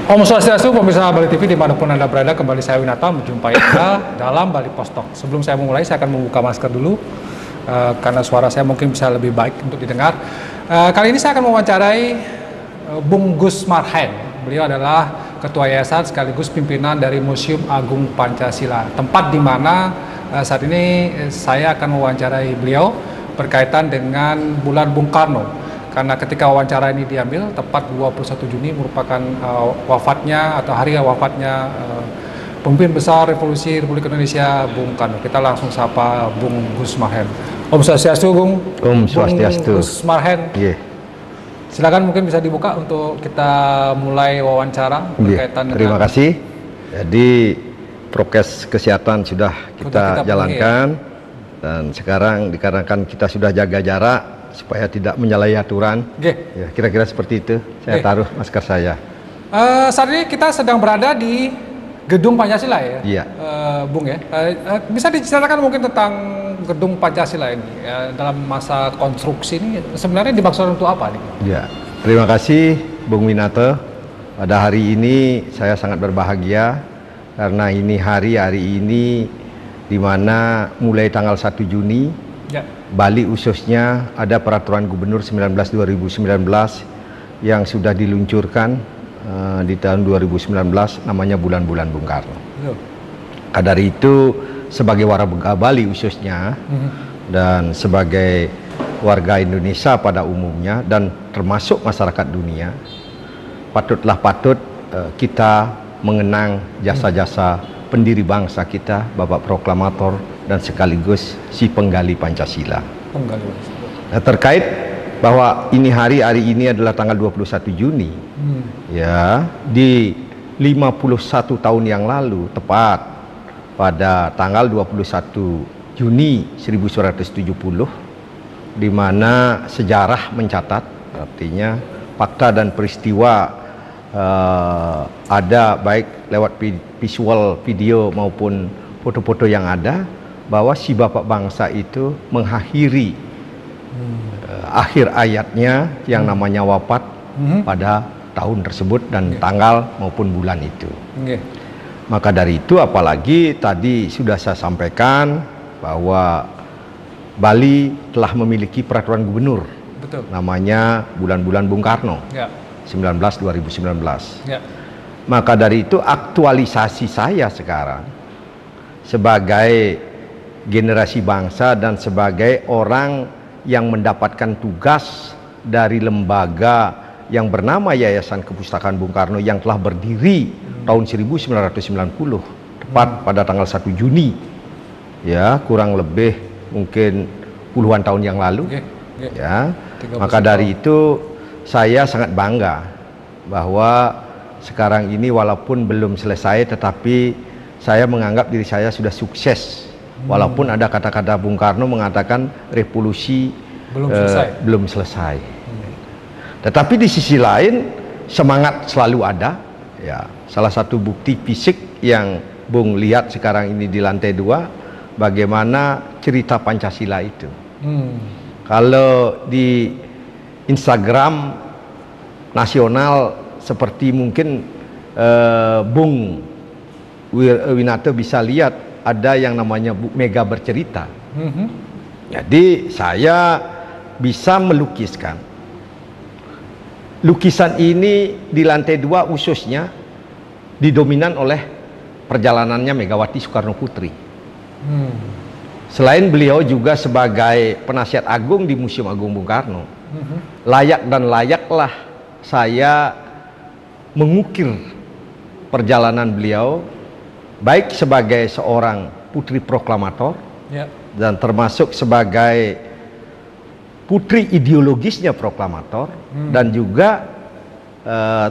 Om Swastiastu, pemirsa Bali TV dimanapun Anda berada, kembali saya Winata menjumpai Anda dalam Bali Post Talk. Sebelum saya memulai, saya akan membuka masker dulu, karena suara saya mungkin bisa lebih baik untuk didengar. Kali ini saya akan mewawancarai Bung Gus Marhen. Beliau adalah Ketua Yayasan sekaligus pimpinan dari Museum Agung Pancasila. Tempat di mana saat ini saya akan mewawancarai beliau berkaitan dengan bulan Bung Karno. Karena ketika wawancara ini diambil, tepat 21 Juni merupakan wafatnya atau hari wafatnya pemimpin besar Revolusi Republik Indonesia, Bung Karno. Kita langsung sapa Bung Gus Marhen. Om Swastiastu, Bung. Om Swastiastu. Bung Gus Marhen. Yeah. Silakan mungkin bisa dibuka untuk kita mulai wawancara berkaitan dengan... Terima kasih. Jadi prokes kesehatan sudah kita jalankan dan sekarang dikarenakan kita sudah jaga jarak supaya tidak menyalahi aturan. Ya, kira-kira seperti itu. Saya taruh masker saya. Saat ini kita sedang berada di Gedung Pancasila ya, iya. Bung ya. Bisa diceritakan mungkin tentang Gedung Pancasila ini ya, dalam masa konstruksi ini sebenarnya dimaksudkan untuk apa nih? Ya, terima kasih Bung Winata. Pada hari ini saya sangat berbahagia karena ini hari ini di mana mulai tanggal 1 Juni ya. Bali khususnya ada peraturan gubernur 19/2019 yang sudah diluncurkan di tahun 2019 namanya bulan-bulan Bung Karno. Dari itu sebagai warga Bali khususnya dan sebagai warga Indonesia pada umumnya dan termasuk masyarakat dunia, patut kita mengenang jasa-jasa pendiri bangsa kita, Bapak Proklamator dan sekaligus si penggali Pancasila. Nah, terkait bahwa hari ini adalah tanggal 21 Juni. Ya, di 51 tahun yang lalu tepat pada tanggal 21 Juni 1970 di mana sejarah mencatat, artinya fakta dan peristiwa ada baik lewat visual video maupun foto-foto yang ada bahwa si bapak bangsa itu mengakhiri akhir ayatnya yang namanya wafat pada tahun tersebut dan tanggal maupun bulan itu. Maka dari itu apalagi tadi sudah saya sampaikan bahwa Bali telah memiliki peraturan gubernur. Betul. Namanya bulan-bulan Bung Karno. Ya. 2019. Ya. Maka dari itu aktualisasi saya sekarang sebagai generasi bangsa dan sebagai orang yang mendapatkan tugas dari lembaga yang bernama Yayasan Kepustakaan Bung Karno yang telah berdiri tahun 1990 tepat pada tanggal 1 Juni ya, kurang lebih mungkin puluhan tahun yang lalu. Ya. Maka dari itu saya sangat bangga bahwa sekarang ini walaupun belum selesai tetapi saya menganggap diri saya sudah sukses. Walaupun ada kata-kata Bung Karno mengatakan revolusi belum selesai. Tetapi di sisi lain semangat selalu ada. Ya, salah satu bukti fisik yang Bung lihat sekarang ini di lantai 2 bagaimana cerita Pancasila itu. Kalau di Instagram nasional seperti mungkin Bung Winata bisa lihat ada yang namanya Bu Mega bercerita. Jadi saya bisa melukiskan. Lukisan ini di lantai 2 khususnya didominan oleh perjalanannya Megawati Soekarno Putri. Selain beliau juga sebagai penasihat agung di Museum Agung Bung Karno, layak dan layaklah saya mengukir perjalanan beliau baik sebagai seorang putri proklamator dan termasuk sebagai putri ideologisnya proklamator dan juga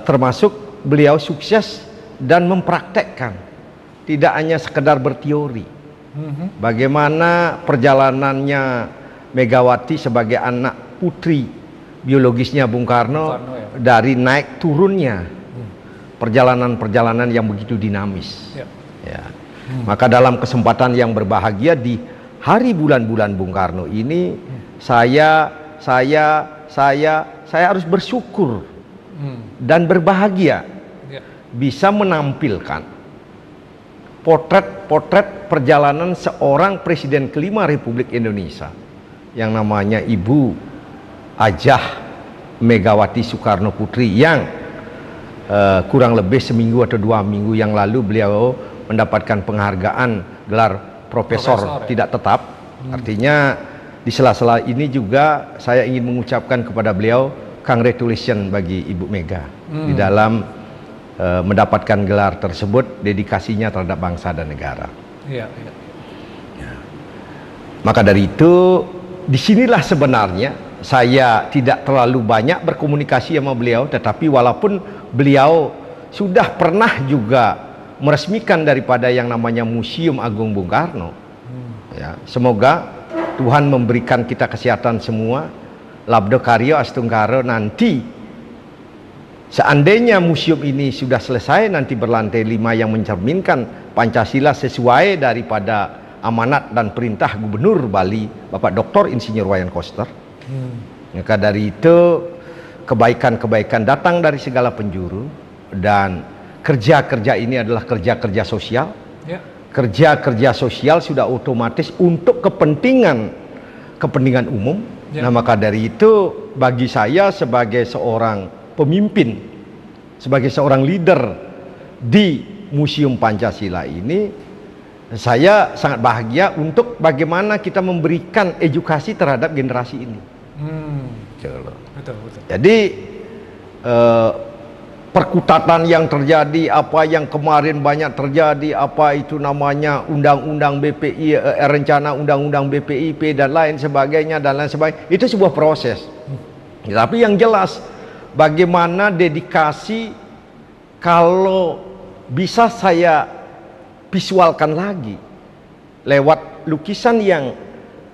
termasuk beliau sukses dan mempraktekkan, tidak hanya sekedar berteori. Bagaimana perjalanannya Megawati sebagai anak putri biologisnya Bung Karno dari naik turunnya perjalanan-perjalanan yang begitu dinamis. Ya. Maka dalam kesempatan yang berbahagia di hari bulan-bulan Bung Karno ini saya harus bersyukur dan berbahagia bisa menampilkan potret perjalanan seorang Presiden kelima Republik Indonesia yang namanya Ibu Hajah Megawati Soekarno Putri, yang kurang lebih seminggu atau 2 minggu yang lalu beliau mendapatkan penghargaan gelar profesor tidak tetap. Artinya di sela-sela ini juga saya ingin mengucapkan kepada beliau congratulations bagi Ibu Mega di dalam mendapatkan gelar tersebut, dedikasinya terhadap bangsa dan negara. Iya. Maka dari itu disinilah sebenarnya saya tidak terlalu banyak berkomunikasi sama beliau, tetapi walaupun beliau sudah pernah juga meresmikan daripada yang namanya Museum Agung Bung Karno, ya, semoga Tuhan memberikan kita kesehatan semua, labdo karyo astungkaro, nanti seandainya museum ini sudah selesai nanti berlantai 5 yang mencerminkan Pancasila sesuai daripada amanat dan perintah Gubernur Bali Bapak Dr. Insinyur Wayan Koster. Maka dari itu kebaikan-kebaikan datang dari segala penjuru, dan kerja-kerja ini adalah kerja-kerja sosial. Kerja-kerja sosial sudah otomatis untuk kepentingan umum. Nah, maka dari itu bagi saya sebagai seorang pemimpin, sebagai seorang leader di Museum Pancasila ini, saya sangat bahagia untuk bagaimana kita memberikan edukasi terhadap generasi ini. Betul. Jadi perkutatan yang terjadi, apa yang kemarin banyak terjadi, apa itu namanya undang-undang BPI, rencana undang-undang BPIP dan lain sebagainya, itu sebuah proses. Tapi yang jelas bagaimana dedikasi, kalau bisa saya visualkan lagi lewat lukisan yang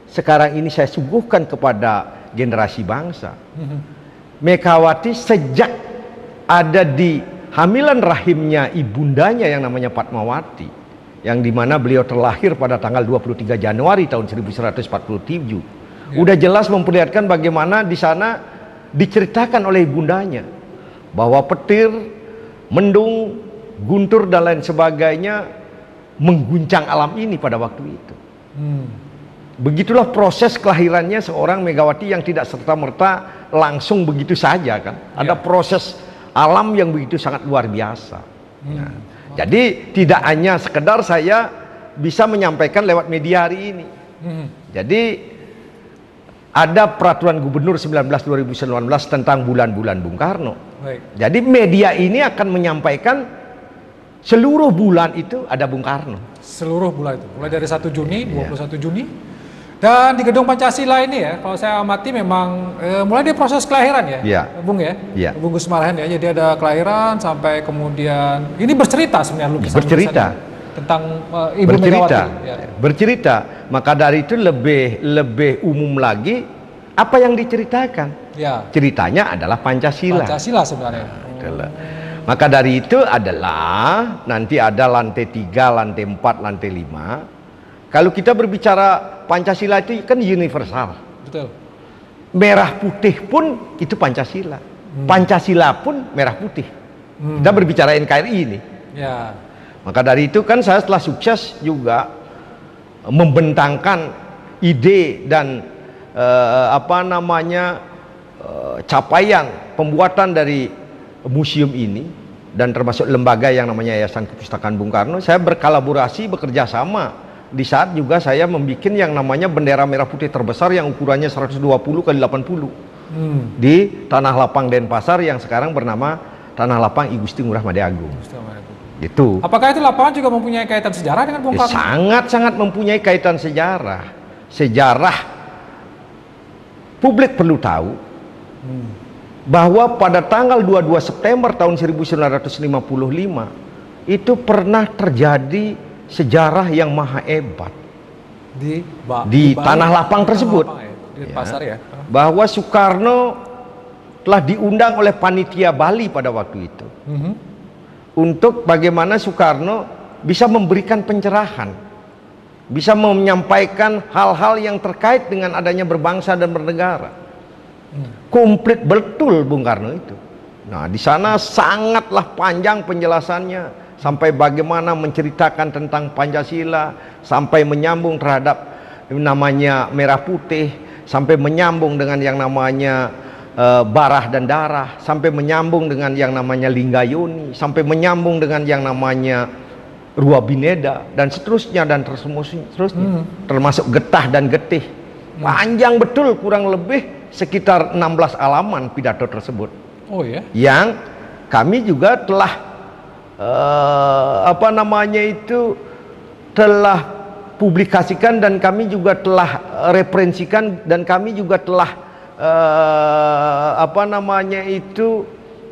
sekarang ini saya suguhkan kepada generasi bangsa. Megawati sejak ada di hamilan rahimnya ibundanya yang namanya Fatmawati, yang dimana beliau terlahir pada tanggal 23 Januari tahun 1147. Udah jelas memperlihatkan bagaimana di sana diceritakan oleh ibundanya bahwa petir, mendung, guntur dan lain sebagainya mengguncang alam ini pada waktu itu. Begitulah proses kelahirannya seorang Megawati yang tidak serta-merta langsung begitu saja kan. Ada proses alam yang begitu sangat luar biasa. Nah, jadi tidak hanya sekedar saya bisa menyampaikan lewat media hari ini. Jadi ada peraturan gubernur 19/2019 tentang bulan-bulan Bung Karno. Jadi media ini akan menyampaikan seluruh bulan itu ada Bung Karno. Seluruh bulan itu, mulai dari 1 Juni, 21 Juni. Dan di Gedung Pancasila ini ya, kalau saya amati memang mulai dari proses kelahiran ya, Bung ya, Bung Gus Marahan ya. Jadi ada kelahiran sampai kemudian ini bercerita sebenarnya lukisan tentang Ibu Megawati. Bercerita. Maka dari itu lebih umum lagi apa yang diceritakan. Ceritanya adalah Pancasila. Pancasila sebenarnya. Maka dari itu adalah nanti ada lantai 3, lantai 4, lantai 5. Kalau kita berbicara Pancasila itu kan universal. Betul. Merah putih pun itu Pancasila. Pancasila pun merah putih. Kita berbicara NKRI ini. Maka dari itu kan saya setelah sukses juga membentangkan ide dan capaian pembuatan dari museum ini, dan termasuk lembaga yang namanya Yayasan Kepustakaan Bung Karno. Saya berkolaborasi, bekerja sama. Di saat juga saya membuat yang namanya bendera merah putih terbesar yang ukurannya 120 kali 80 di Tanah Lapang Denpasar yang sekarang bernama Tanah Lapang I Gusti Ngurah Madya Agung. Gitu. Apakah itu lapangan juga mempunyai kaitan sejarah dengan Bung Karno? Sangat-sangat mempunyai kaitan sejarah. Sejarah publik perlu tahu bahwa pada tanggal 22 September tahun 1955 itu pernah terjadi sejarah yang maha hebat di Tanah Lapang tersebut. Di pasar ya. Bahwa Soekarno telah diundang oleh panitia Bali pada waktu itu untuk bagaimana Soekarno bisa memberikan pencerahan, bisa menyampaikan hal-hal yang terkait dengan adanya berbangsa dan bernegara. Komplit betul Bung Karno itu. Nah, di sana sangatlah panjang penjelasannya, sampai bagaimana menceritakan tentang Pancasila, sampai menyambung terhadap namanya merah putih, sampai menyambung dengan yang namanya barah dan darah, sampai menyambung dengan yang namanya linggayoni, sampai menyambung dengan yang namanya rua bineda, dan seterusnya dan seterusnya, termasuk getah dan getih. Panjang betul, kurang lebih sekitar 16 halaman pidato tersebut. Oh ya? Yang kami juga telah telah publikasikan, dan kami juga telah referensikan, dan kami juga telah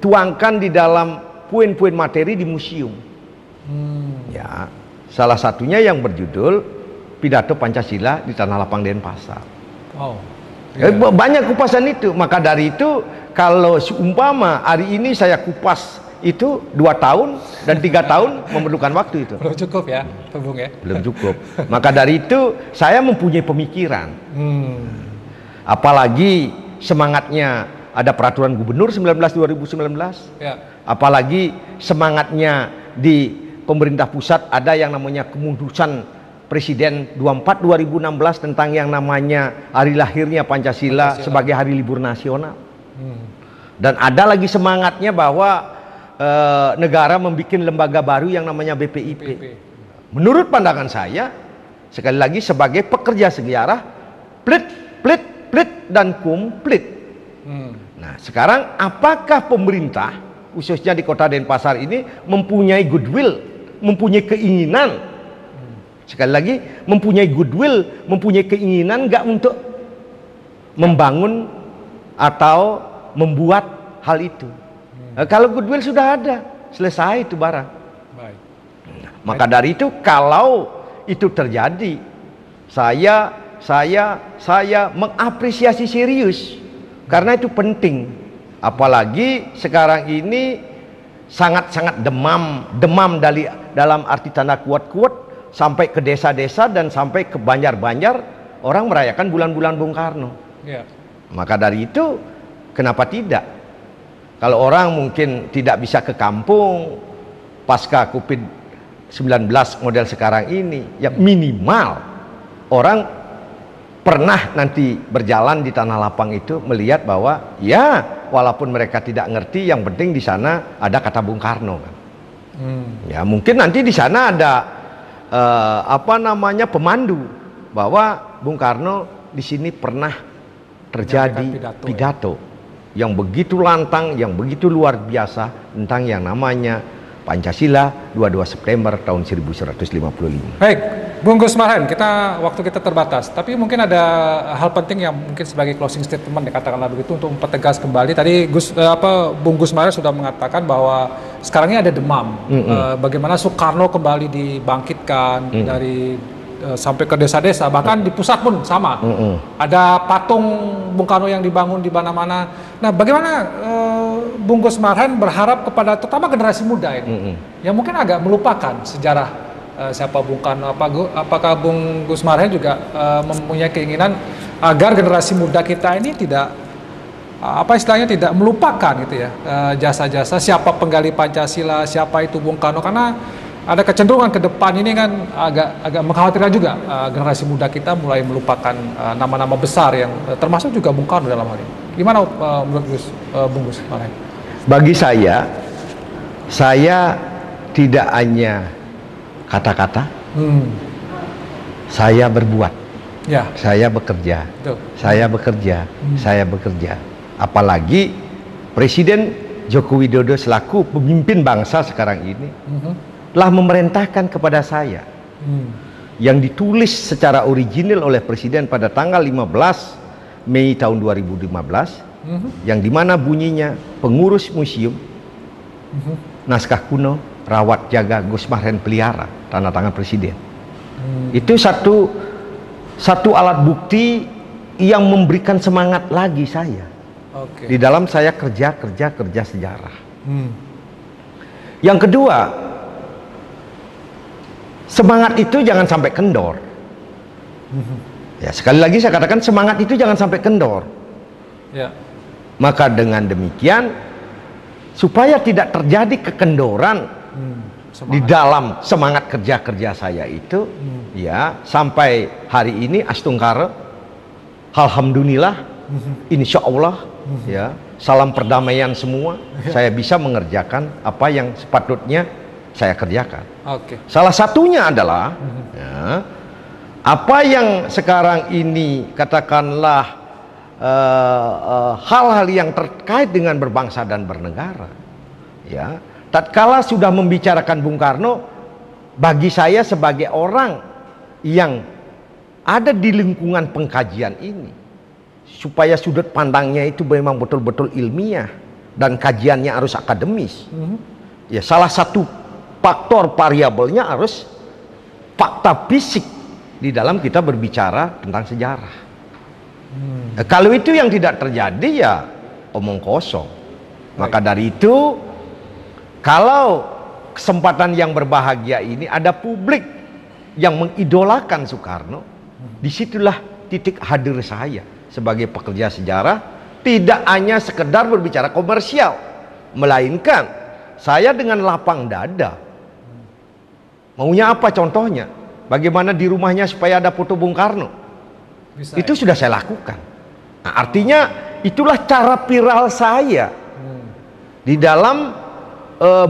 tuangkan di dalam poin-poin materi di museum. Ya, salah satunya yang berjudul Pidato Pancasila di Tanah Lapang Denpasar. Oh. Banyak kupasan itu. Maka dari itu, kalau seumpama hari ini saya kupas itu 2 tahun dan 3 tahun memerlukan waktu itu. Belum cukup ya, Pak Bung ya? Belum cukup. Maka dari itu saya mempunyai pemikiran. Apalagi semangatnya ada peraturan gubernur 2019. Ya. Apalagi semangatnya di pemerintah pusat ada yang namanya kemunduran Presiden 24 2016 tentang yang namanya hari lahirnya Pancasila sebagai hari libur nasional. Dan ada lagi semangatnya bahwa negara membuat lembaga baru yang namanya BPIP. Menurut pandangan saya, sekali lagi sebagai pekerja sejarah, plit dan komplit. Nah, sekarang apakah pemerintah khususnya di Kota Denpasar ini mempunyai goodwill, mempunyai keinginan, sekali lagi mempunyai goodwill, mempunyai keinginan nggak untuk membangun atau membuat hal itu? Kalau goodwill sudah ada, selesai itu barang. Baik. Maka dari itu, kalau itu terjadi, saya mengapresiasi serius, karena itu penting. Apalagi sekarang ini sangat-sangat demam dalam arti tanda kuat-kuat, sampai ke desa-desa dan sampai ke Banjar-Banjar orang merayakan bulan-bulan Bung Karno. Ya. Maka dari itu, kenapa tidak? Kalau orang mungkin tidak bisa ke kampung pasca COVID-19 model sekarang ini, ya minimal orang pernah nanti berjalan di Tanah Lapang itu melihat bahwa ya walaupun mereka tidak ngerti, yang penting di sana ada kata Bung Karno kan. Ya mungkin nanti di sana ada pemandu bahwa Bung Karno di sini pernah terjadi pidato yang begitu lantang, yang begitu luar biasa tentang yang namanya Pancasila 22 September tahun 1155. Baik, Bung Gus Marhen, waktu kita terbatas, tapi mungkin ada hal penting yang mungkin sebagai closing statement dikatakanlah begitu untuk mempertegas kembali. Tadi Bung Gus Marhen sudah mengatakan bahwa sekarang ini ada demam. Bagaimana Soekarno kembali dibangkitkan dari sampai ke desa-desa, bahkan di pusat pun sama. Ada patung Bung Karno yang dibangun di mana-mana. Nah, bagaimana Bung Gus Marhen berharap kepada terutama generasi muda ini yang mungkin agak melupakan sejarah siapa Bung Karno? Apakah Bung Gus Marhen juga mempunyai keinginan agar generasi muda kita ini tidak tidak melupakan gitu ya jasa-jasa siapa penggali Pancasila, siapa itu Bung Karno, karena ada kecenderungan ke depan ini kan agak mengkhawatirkan juga generasi muda kita mulai melupakan nama-nama besar yang termasuk juga Bung Karno dalam hal ini. Gimana menurut Bung Gus Marhen? Bagi saya tidak hanya kata-kata, saya berbuat, ya. saya bekerja, Betul. saya bekerja. Apalagi Presiden Joko Widodo selaku pemimpin bangsa sekarang ini telah memerintahkan kepada saya yang ditulis secara original oleh Presiden pada tanggal 15 Mei tahun 2015, yang dimana bunyinya pengurus museum, naskah kuno, rawat jaga Gus Marhen pelihara, tanda tangan Presiden. Itu satu alat bukti yang memberikan semangat lagi saya di dalam saya kerja sejarah. Yang kedua, semangat itu jangan sampai kendor. Ya, sekali lagi saya katakan semangat itu jangan sampai kendor. Ya. Maka dengan demikian supaya tidak terjadi kekendoran di dalam semangat kerja saya itu, ya, sampai hari ini astungkara, alhamdulillah, insya Allah, ya, salam perdamaian semua, saya bisa mengerjakan apa yang sepatutnya saya kerjakan. Salah satunya adalah ya, apa yang sekarang ini katakanlah hal-hal yang terkait dengan berbangsa dan bernegara, ya, tatkala sudah membicarakan Bung Karno, bagi saya sebagai orang yang ada di lingkungan pengkajian ini, supaya sudut pandangnya itu memang betul-betul ilmiah dan kajiannya harus akademis, ya, salah satu faktor variabelnya harus fakta fisik di dalam kita berbicara tentang sejarah. Kalau itu yang tidak terjadi, ya omong kosong. Maka dari itu, kalau kesempatan yang berbahagia ini ada publik yang mengidolakan Soekarno, disitulah titik hadir saya sebagai pekerja sejarah. Tidak hanya sekedar berbicara komersial, melainkan saya dengan lapang dada. Maunya apa contohnya? Bagaimana di rumahnya supaya ada foto Bung Karno? Itu sudah saya lakukan. Nah, artinya itulah cara viral saya di dalam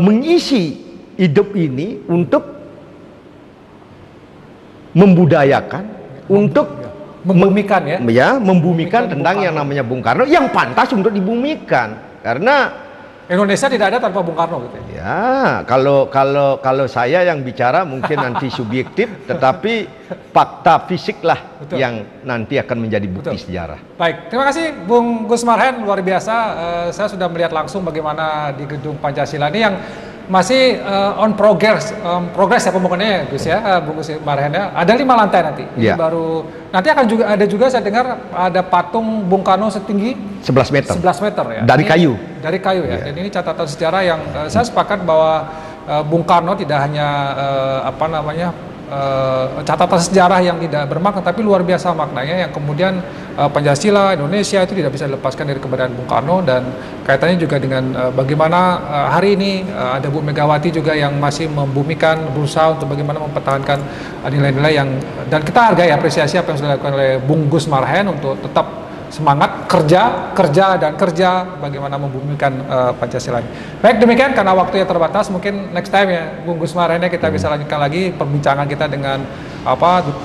mengisi hidup ini untuk membudayakan, untuk membumikan, ya, membumikan tentang yang namanya Bung Karno yang pantas untuk dibumikan. Karena Indonesia tidak ada tanpa Bung Karno, gitu ya. Ya, kalau saya yang bicara mungkin nanti subjektif, tetapi fakta fisik lah yang nanti akan menjadi bukti sejarah. Baik, terima kasih Bung Gus Marhen, luar biasa. Saya sudah melihat langsung bagaimana di Gedung Pancasila ini yang masih on progress ya pembangunannya, Gus ya, Bung Gus Marhen ya. Ada 5 lantai nanti. Ini baru nanti akan juga saya dengar ada patung Bung Karno setinggi 11 meter. 11 meter ya. Dari kayu. Dari kayu ya. Dan ini catatan sejarah yang saya sepakat bahwa Bung Karno tidak hanya catatan sejarah yang tidak bermakna, tapi luar biasa maknanya yang kemudian Pancasila Indonesia itu tidak bisa dilepaskan dari keberadaan Bung Karno. Dan kaitannya juga dengan bagaimana hari ini ada Bu Megawati juga yang masih membumikan, berusaha untuk bagaimana mempertahankan nilai-nilai yang, dan kita hargai apresiasi apa yang sudah dilakukan oleh Bung Gus Marhen untuk tetap semangat kerja bagaimana membumikan Pancasila ini. Baik, demikian karena waktunya terbatas, mungkin next time ya Bung Gus Marhen kita bisa lanjutkan lagi perbincangan kita dengan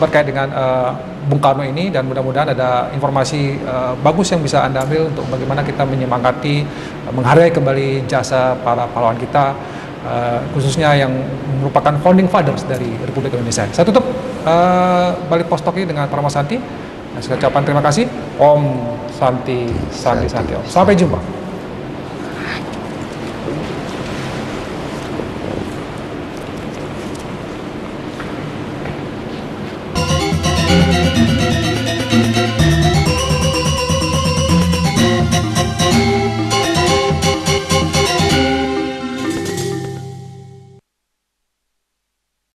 berkait dengan Bung Karno ini, dan mudah-mudahan ada informasi bagus yang bisa Anda ambil untuk bagaimana kita menyemangati menghargai kembali jasa para pahlawan kita, khususnya yang merupakan founding fathers dari Republik Indonesia. Saya tutup Balik Postok ini dengan Paramasanti. Saya ucapkan terima kasih. Om Santi Santi Santi Om. Sampai jumpa.